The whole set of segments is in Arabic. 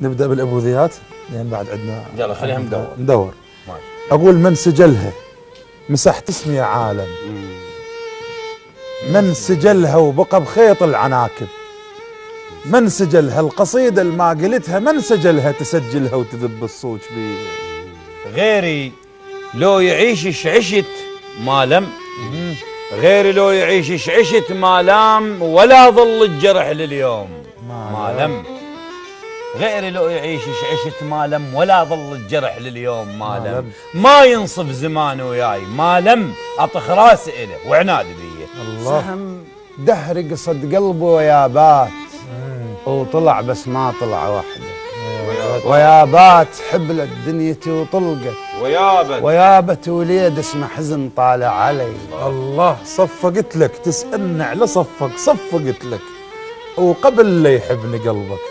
نبدأ بالأبوذيات لأن بعد عندنا يلا خليها ندور. أقول من سجلها مسحت اسمي يا عالم، من سجلها وبقى بخيط العناكب، من سجلها القصيدة اللي ما قلتها، من سجلها تسجلها وتذب الصوت بي غيري لو يعيش عشت ما لم، غيري لو يعيش عشت ما لام ولا ظل الجرح لليوم ما لم، غيري لو يعيش عشت ما لم ولا ظل الجرح لليوم ما لم، ما ينصف زمان وياي ما لم اطخ راسي إله وعناد بيه. الله سهم دهر قصد قلبه ويابات وطلع بس ما طلع وحده، ويابات حبلت دنيتي وطلقت ويابت وليد اسمه حزن طالع علي. الله صفقت لك تسألني على صفقت لك وقبل لا يحبني قلبك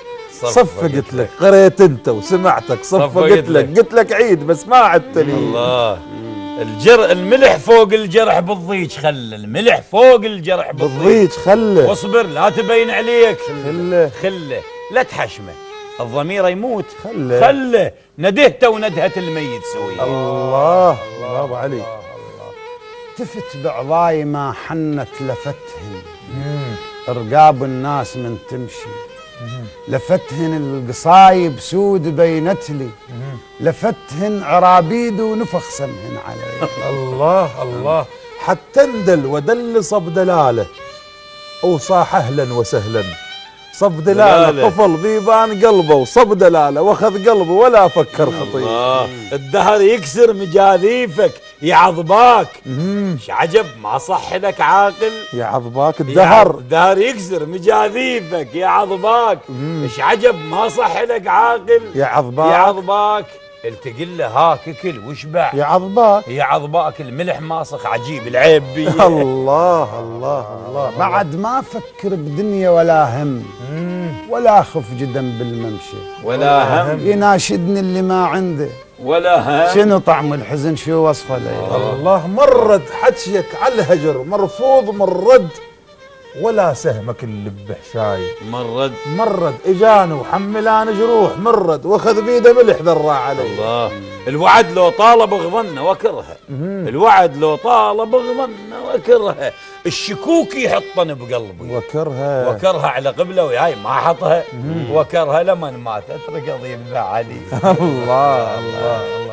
صفقت لك، قريت انت وسمعتك صفقت لك، قلت لك عيد بس ما عدتني. الله الملح فوق الجرح بالضيج خله، الملح فوق الجرح بالضيج خله، واصبر لا تبين عليك خله لا تحشمه، الضمير يموت خله ندهته وندهة الميت سويه. الله برافو عليك. تفت بعضاي ما حنت لفتهن رقاب الناس من تمشي، لفتهن القصايب سود بينتلي، لفتهن عرابيد ونفخ سمهن علي. الله حتى اندل ودل صب دلاله وصاح اهلا وسهلا، صب دلاله طفل بيبان قلبه وصب دلاله واخذ قلبه ولا فكر خطيه. الدهر يكسر مجاذيفك يا عضباك، ايش عجب ما صح لك عاقل يا عضباك الدهر يكسر مجاذيفك يا عضباك، ايش عجب ما صح لك عاقل يا عضباك التقي له هاك اكل واشبع يا عضباك الملح ماسخ عجيب العيب بيه. الله بعد ما افكر بدنيا ولا هم ولا اخف جدا بالممشى ولا هم يناشدني اللي ما عنده ولا هم. شنو طعم الحزن شو وصفه لي. الله مرد حجيك على الهجر مرفوض مرد ولا سهمك اللي بحشاي مرد اجاني وحملان جروح مرد واخذ بيده ملح ذرع علي. الله الوعد لو طالب غضنه وكرهه، الوعد لو طالب غضنه وكرهه، الشكوك يحطن بقلبي وكرها على قبله وياي ما حطها، وكرها لمن ماتت ركض يبذع علي. الله